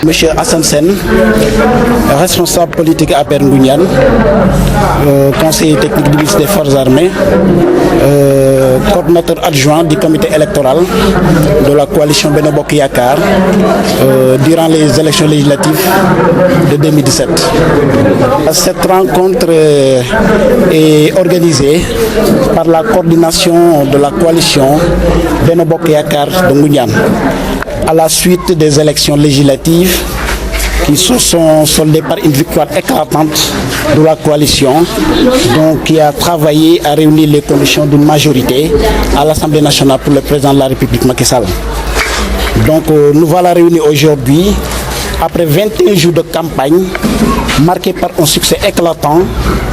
M. Hassan Sen, responsable politique à APR Ngoundiane, conseiller technique du ministre des Forces armées, coordinateur adjoint du comité électoral de la coalition Benno Bokk Yakaar durant les élections législatives de 2017. Cette rencontre est organisée par la coordination de la coalition Benno Bokk Yakaar de Ngoundiane à la suite des élections législatives qui se sont soldées par une victoire éclatante de la coalition, donc qui a travaillé à réunir les conditions d'une majorité à l'Assemblée nationale pour le président de la République Macky Sall. Donc nous voilà réunis aujourd'hui après 21 jours de campagne marqués par un succès éclatant,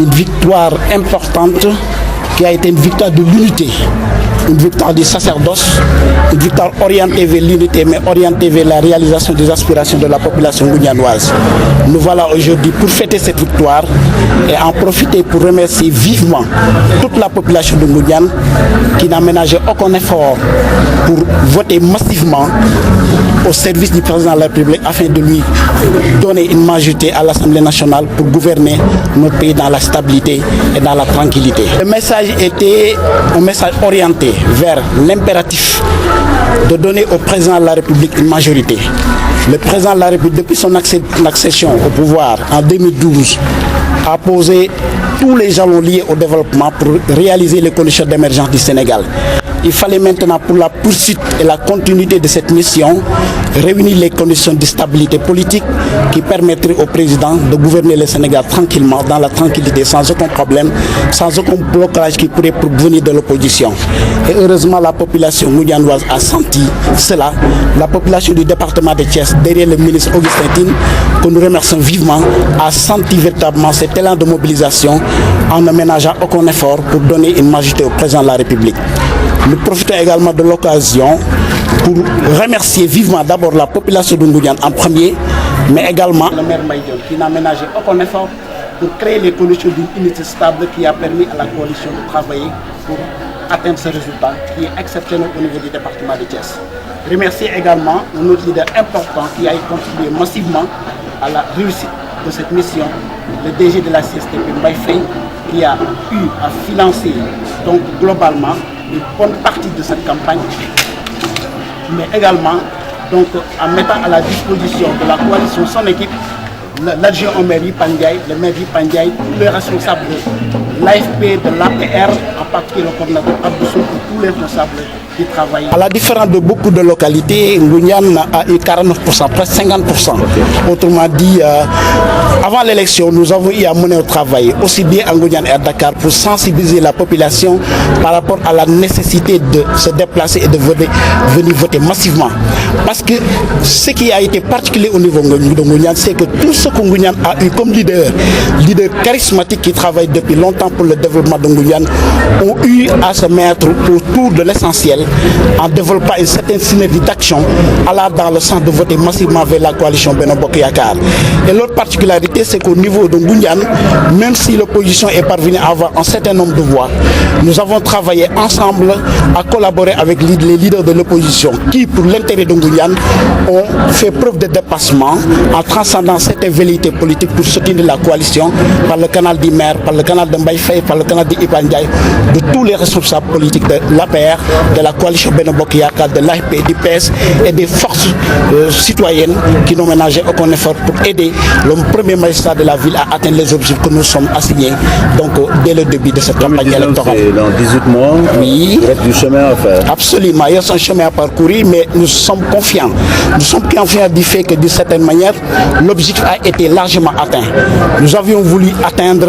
une victoire importante qui a été une victoire de l'unité, une victoire du sacerdoce, une victoire orientée vers l'unité, mais orientée vers la réalisation des aspirations de la population ngoundianoise. Nous voilà aujourd'hui pour fêter cette victoire et en profiter pour remercier vivement toute la population de Ngoundiane qui n'a ménagé aucun effort pour voter massivement au service du président de la République afin de lui donner une majorité à l'Assemblée nationale pour gouverner notre pays dans la stabilité et dans la tranquillité. Le message était un message orienté vers l'impératif de donner au président de la République une majorité. Le président de la République, depuis son accession au pouvoir en 2012, a posé tous les jalons liés au développement pour réaliser les conditions d'émergence du Sénégal. Il fallait maintenant, pour la poursuite et la continuité de cette mission, réunir les conditions de stabilité politique qui permettraient au président de gouverner le Sénégal tranquillement, dans la tranquillité, sans aucun problème, sans aucun blocage qui pourrait provenir de l'opposition. Et heureusement, la population ngoundianoise a senti cela. La population du département de Thiès, derrière le ministre Augustin Tine, que nous remercions vivement, a senti véritablement cet élan de mobilisation en ne ménageant aucun effort pour donner une majorité au président de la République. Nous profitons également de l'occasion pour remercier vivement d'abord la population de Ngoundiane en premier, mais également le maire Mbaye Dione qui n'a ménagé aucun effort pour créer les conditions d'une unité stable qui a permis à la coalition de travailler pour atteindre ce résultat qui est exceptionnel au niveau du département de Thiès. Remercier également un autre leader important qui a contribué massivement à la réussite de cette mission, le DG de la CSTP Mbaye Faye, qui a eu à financer donc globalement une bonne partie de cette campagne, mais également donc en mettant à la disposition de la coalition son équipe, l'adjoint au maire Yipan Ndiaye, le maire Yipan Ndiaye, tous les responsables de l'AFP, de l'APR, en particulier le coordinateur Abdou Sow, tous les responsables qui travaillent. À la différence de beaucoup de localités, Ngoundiane a eu 49%, presque 50%. Autrement dit, avant l'élection, nous avons eu à mener au travail, aussi bien à Ngoundiane et à Dakar, pour sensibiliser la population par rapport à la nécessité de se déplacer et de venir voter massivement. Parce que ce qui a été particulier au niveau de Ngoundiane, c'est que tout ce que Ngoundiane a eu comme leader charismatique qui travaille depuis longtemps pour le développement de Ngoundiane, ont eu à se mettre autour de l'essentiel en développant une certaine synergie d'action allant dans le sens de voter massivement vers la coalition Benno Bokk Yakaar. Et l'autre particularité, c'est qu'au niveau de Ngoundiane, même si l'opposition est parvenue à avoir un certain nombre de voix, nous avons travaillé ensemble à collaborer avec les leaders de l'opposition qui, pour l'intérêt de Ngoundiane, ont fait preuve de dépassement en transcendant certaines velléités politiques pour soutenir la coalition par le canal du maire, par le canal de Mbaye Faye, par le canal de Yipan Ndiaye, de tous les responsables politiques de l'APR, de la coalition Benno Bokk Yakaar, de l'AFP, du PS et des forces citoyennes qui n'ont ménagé aucun effort pour aider le premier magistrat de la ville à atteindre les objectifs que nous sommes assignés donc dès le début de cette campagne électorale. Dans 18 mois, oui, il reste du chemin à faire. Absolument, il y a un chemin à parcourir, mais nous sommes confiants. Nous sommes confiants du fait que d'une certaine manière, l'objectif a été largement atteint. Nous avions voulu atteindre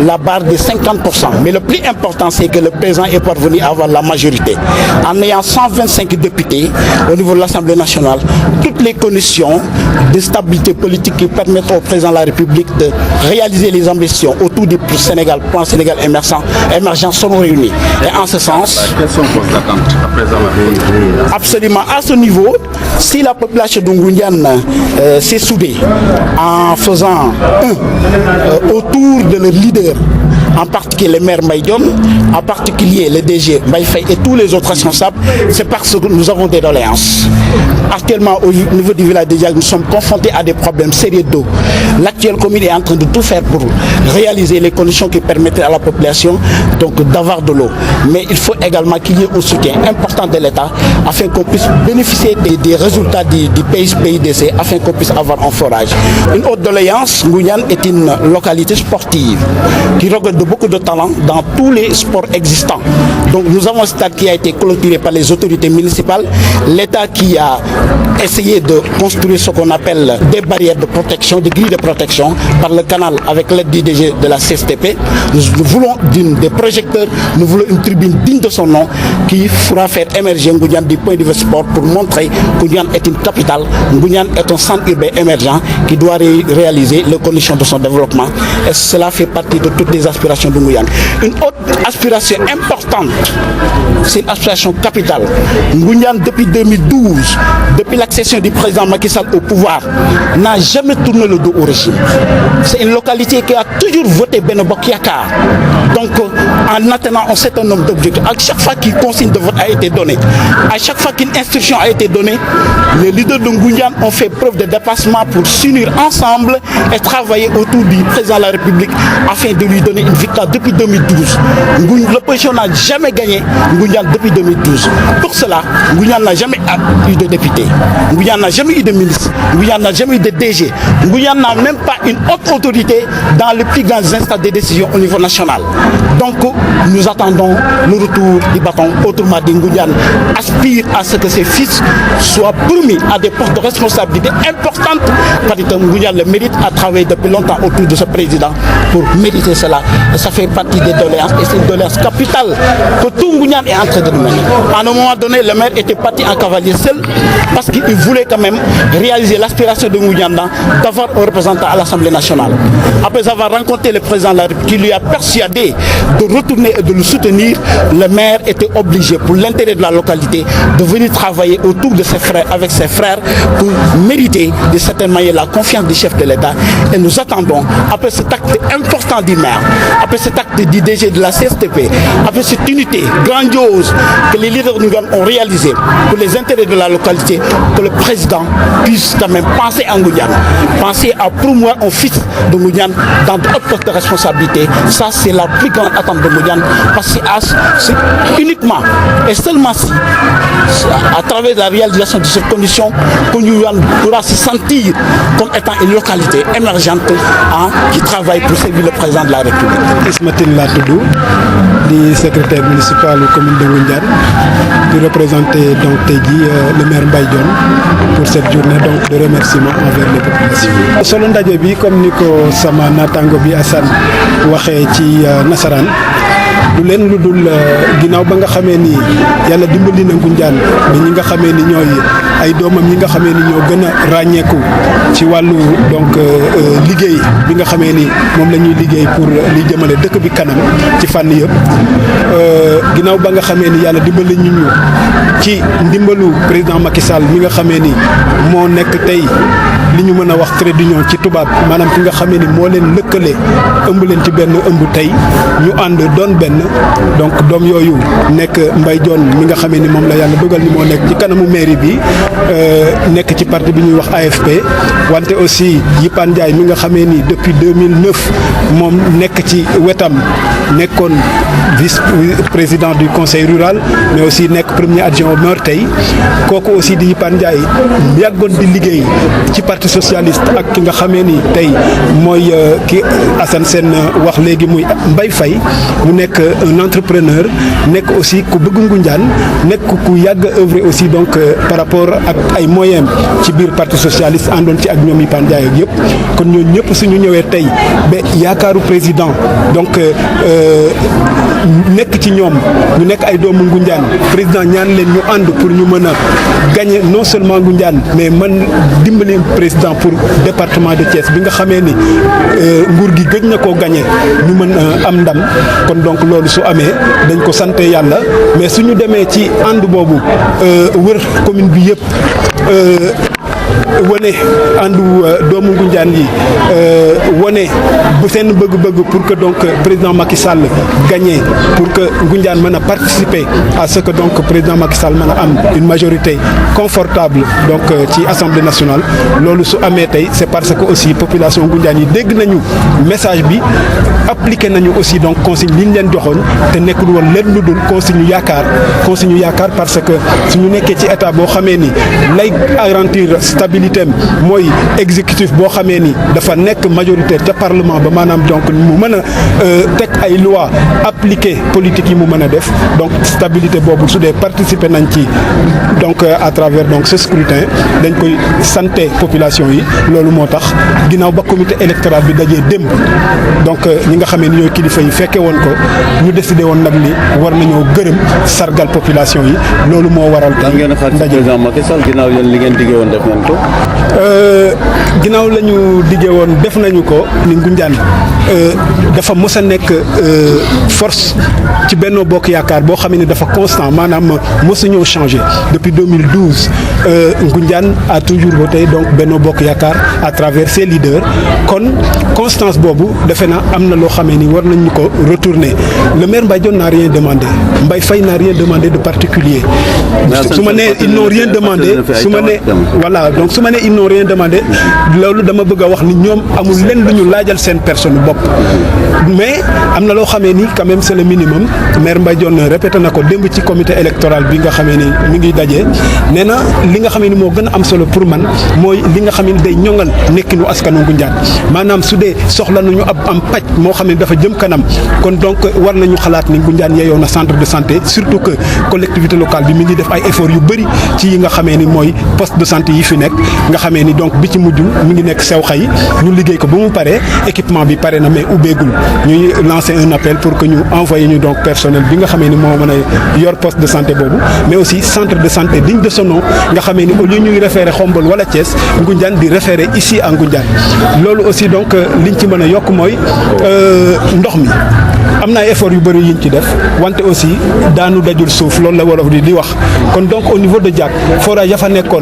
la barre de 50%, mais le plus important, c'est que le président est parvenu à avoir la majorité. En ayant 125 députés au niveau de l'Assemblée nationale, toutes les conditions de stabilité politique qui permettent au président de la République de réaliser les ambitions autour du Sénégal, plan Sénégal émergent sont réunies. Et en ce sens, quelles sont vos attentes à présent? Absolument, à ce niveau, si la population de Ngoundiane s'est soudée en faisant autour de leur leader en particulier le maire Mbaye Dione, en particulier le DG Mbaye Faye et tous les autres responsables, c'est parce que nous avons des doléances. Actuellement, au niveau du village de Diack, nous sommes confrontés à des problèmes sérieux d'eau. L'actuelle commune est en train de tout faire pour réaliser les conditions qui permettraient à la population donc d'avoir de l'eau. Mais il faut également qu'il y ait un soutien important de l'État afin qu'on puisse bénéficier des résultats du PIDC, afin qu'on puisse avoir un forage. Une autre doléance, Ngoundiane est une localité sportive qui regorge de beaucoup de talents dans tous les sports existants. Donc nous avons un stade qui a été clôturé par les autorités municipales, l'État qui a essayé de construire ce qu'on appelle des barrières de protection, des grilles de protection par le canal avec l'aide du DG de la CSTP. Nous voulons des projecteurs, nous voulons une tribune digne de son nom qui fera faire émerger Ngoundiane du point de vue sport pour montrer que Ngoundiane est une capitale, Ngoundiane est un centre urbain émergent qui doit réaliser les conditions de son développement. Et cela fait partie de toutes les aspirations de Ngoundiane. Une autre aspiration importante, c'est une aspiration capitale. Ngoundiane, depuis 2012, depuis l'accession du président Macky Sall au pouvoir, n'a jamais tourné le dos au régime. C'est une localité qui a toujours voté Benno Bokk Yakaar. Donc, en atteignant un certain nombre d'objectifs, à chaque fois qu'une consigne de vote a été donnée, à chaque fois qu'une instruction a été donnée, les leaders de Ngoundiane ont fait preuve de dépassement pour s'unir ensemble et travailler autour du président de la République afin de lui donner une victoire depuis 2012. L'opposition n'a jamais gagné Ngoundiane depuis 2012. Pour cela, Ngoundiane n'a jamais eu de député, Ngoundiane n'a jamais eu de ministre, Ngoundiane n'a jamais eu de DG, Ngoundiane n'a même pas une haute autorité dans les plus grandes instances de décision au niveau national. Donc nous attendons le retour du bâton. Autrement dit, Ngoundiane aspire à ce que ses fils soient promis à des postes de responsabilité importantes. Parce que Ngoundiane le mérite, à travailler depuis longtemps autour de ce président pour mériter cela. Et ça fait partie des doléances et c'est une doléance capitale que tout Ngoundiane est en train de mener. À un moment donné, le maire était parti en cavalier seul parce qu'il voulait quand même réaliser l'aspiration de Ngoundiane d'avoir un représentant à l'Assemblée nationale. Après avoir rencontré le président de la République qui lui a persuadé de retourner et de le soutenir, le maire était obligé, pour l'intérêt de la localité, de venir travailler autour de ses frères, avec ses frères, pour mériter de certaine manière la confiance du chef de l'État. Et nous attendons, après cet acte important du maire, après cet acte du DG de la CSTP, après cette unité grandiose que les leaders de Ngoundiane ont réalisée pour les intérêts de la localité, que le président puisse quand même penser à Ngoundiane, penser à promouvoir un fils de Ngoundiane dans de hautes postes de responsabilité. Ça, c'est la plus grande attente de Ngoundiane, parce que c'est uniquement et seulement si, à travers la réalisation de cette condition, que Ngoundiane pourra se sentir comme étant une localité émergente qui travaille pour servir le président de la République. Ismatil Latoudou, le secrétaire municipal de la commune de Ngoundiane, qui représente donc le maire Mbaye Dione pour cette journée donc, de remerciement envers les populations. Solo ndaje bi comme ni ko sama natango bi Assane waxee ci nasaraan du leen lu dul ginnaaw ba nga xamee ni yàlla dimbali na Ngoundiane ba ñi nga xamee ni ñooy ay doomam ñi nga xamee ni ñoo gën a ràññeeku ci wàllu donc liggéey bi nga xamee ni moom la ñuy liggéey pour li jëmale dëkk bi kanam ci fànn yëpp ginnaaw ba nga xamee ni yàlla dimbali ñu ci ndimbalu président Macky Sall mi nga xamee ni moo nekk tey li ñu mën a wax trait d'union ci tubaab maanaam ki nga xamee ni moo leen lëkkale ëmb leen ci benn ëmb tey ñu ànd doon benn donc doom yooyu nekk Mbaye Dione mi nga xamee ni moom la yàlla dogal ni moo nekk ci kanamu mairie bi nekk ci parti bi ñuy wax AFP wante aussi Yipane Ndiaye mi nga xamee ni depuis 2009 moom nekk ci wetam nekkoon vice-président du conseil rural mais aussi nekk premier adjoint au maire tey kooku aussi di Yipane Ndiaye yàggoon di liggéey ci parti socialiste ak ki nga xamee ni tey mooy ki Assane Sène wax léegi muy Mbaye Faye mu nekk un entrepreneur nekk aussi ku bëgg Ngoundiane nekk ku yàgg a œuvrer aussi donc par rapport ak ay moyens ci biir parti socialiste àndoon ci ak ñoom Yipane Ndiaye ak yëpp kon ñooñu ñëpp suñu ñëwee tey ba yaakaaru président donc nekk ci ñoom ñu nekk ay doomu Ngoundiane président ñaan leen ñu ànd pour ñu mën a gagner non seulement Ngoundiane mais man dimbali président pour département de Thiès bi nga xamee ni nguur gi gëj na koo gagner ñu mën am ndam kon donc loolu su amee dañ ko sante yàlla mais suñu demee ci ànd boobu wër commune bi yëpp wane àndu doomu Ngoundiane yi wane bu seen bëgg-bëgg pour que donc président Macky Sall gagne pour que Ngoundiane mën a participer à ce que donc président Macky Sall mën a am une majorité confortable donc ci assemblée nationale loolu su amee tey c'est parce que aussi population Ngoundiane yi dégg nañu message bi appliqué nañu aussi donc consigne li ñu leen joxoon te nekkul woon leen lu dul consigne yu yaakaar parce que suñu nekkee ci état boo xamee ni lay garantir stabilité am mooy exécutif boo xamee ni dafa nekk majoritaire ca parlement ba maanaam donc mu mën a teg ay loi appliqué politique yi mu mën a def donc stabilité boobu su dee participer nañ ci donc à travers donc ce scrutin dañ koy santé population yi loolu moo tax ginnaaw ba comité électoral bi dajee démb donc ñi nga xamee ni ñooy kilifa yi fekke woon ko ñu décidé woon nag ni war nañoo gërëm sargal population yi loolu moo waral tey ngeen xaar ci président Macky Sall ginnaaw yéen li ngeen diggee woon def nañ ko. ginnaaw la ñu diggee woon def nañu ko ni Ngoundiane dafa mos a nekk force ci Benno Bokk Yaakaar boo xam ne dafa constant maanaam mos a ñëw changé depuis 2012 Ngoundiane a toujours voté donc Benno Bokk Yaakaar à travers ses leaders kon constance boobu defe na am na loo xamee ni war nañu ko retourner le maire Mbaye Dione n'a rien demandé Mbaye Faye n'a rien demandé de particulier su ma nee ils n'ont rien demandé su ma nee voilà donc su ma nee ils n'ont rien demandé loolu dama bëgg a wax ni ñoom amul leen lu ñu laajal seen personne bopp mais am na loo xamee ni quand même c'est le minimum maire Mbaye Dione répété na ko démb ci comité électoral bi nga xamee ni mi ngi daje nee na li nga xamee ni moo gën a am solo pour man mooy li nga xamee ni day ñoŋal nekkinu askanu Ngoundiane maanaam su dee soxla nañu am paj moo xam ne dafa jëm kanam kon donc war nañu xalaat ni Ngoundiane yeyoo na centre de santé surtout que collectivité locale bi mi ngi def ay efforts yu bëri ci yi nga xamee ni mooy poste de santé yi fi nekk nga xamee ni donc bi ci mujj mi ngi nekk sew xay ñu liggéey ko ba mu paree équipement bi pare na mais ubbeegul ñuy lancer un appel pour que ñu envoyé ñu donc personnel bi nga xamee ni moo mën a yor poste de santé boobu mais aussi centre de santé digne de son nom nga xamee ni au lieu ñuy référé Xombol wala Thiès Ngoundiane di référé ici à Ngoundiane loolu aussi donc liñ ci mën a yokk mooy ndox mi am na ay efforts yu bëri yiñ ci def wante aussi daanu dajul suuf loolu la wolof di wax kon donc au niveau de Diack forage ya fa nekkoon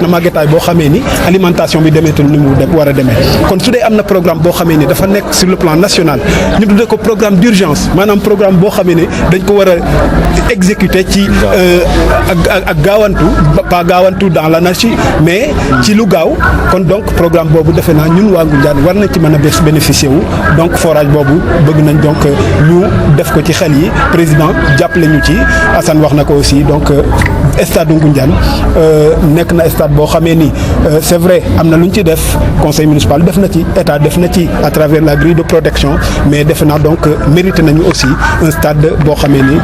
màggetaay boo xamee ni alimentation bi demeetul ni mu war a demee kon su dee am na programme boo xamee ni dafa nekk sur le plan national ñu tuddee ko programme d'urgence maanaam programme boo xamee ni dañ ko war a exécuter ci ak gaawantu pas gaawantu dans l'anarchie mais ci lu gaaw kon donc programme boobu defe naa ñun waa Ngoundiane war nañ ci mën a bénéficier wu donc forage boobu bëgg nañ donc ñu def ko ci xel yi président jàppale ñu ci Assane wax na ko aussi donc stade Ngoundiane nekk na stade boo xamee ni c'est vrai am na lu ñu ci def conseil municipal def na ci état def na ci à travers la grille de protection mais defe naa donc mérité nañu aussi un stade boo xamee ni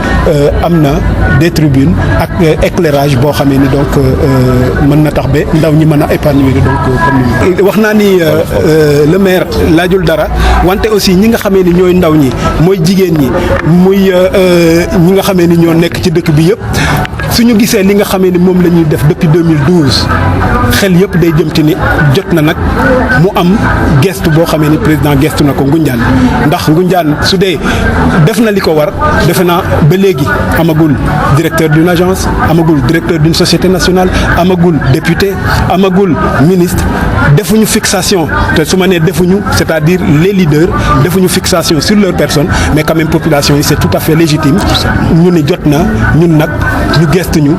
am na des tribunes ak éclairage boo xamee ni donc mën na tax ba ndaw ñi mën a épanouir donc comme wax naa ni le maire laajul dara wante aussi ñi nga xamee ni ñooy ndaw ñi mooy jigéen ñi muy ñi nga xamee ni ñoo nekk ci dëkk bi yëpp suñu gisee li nga xamee ni moom la ñuy def depuis 2012 xel yëpp day jëm ci ni jot na nag mu am gestu boo xamee ni président gestu na ko Ngoundiane ndax Ngoundiane su dee def na li ko war defe naa ba léegi amagul directeur d'une agence amagul directeur d'une société nationale amagul député amagul ministre defuñu fixation te su ma nee defuñu c'est-à-dire les leaders defuñu fixation sur leur personne mais quand même population yi c'est tout à fait légitime ñu ni jot na ñun nag ñu gestuñu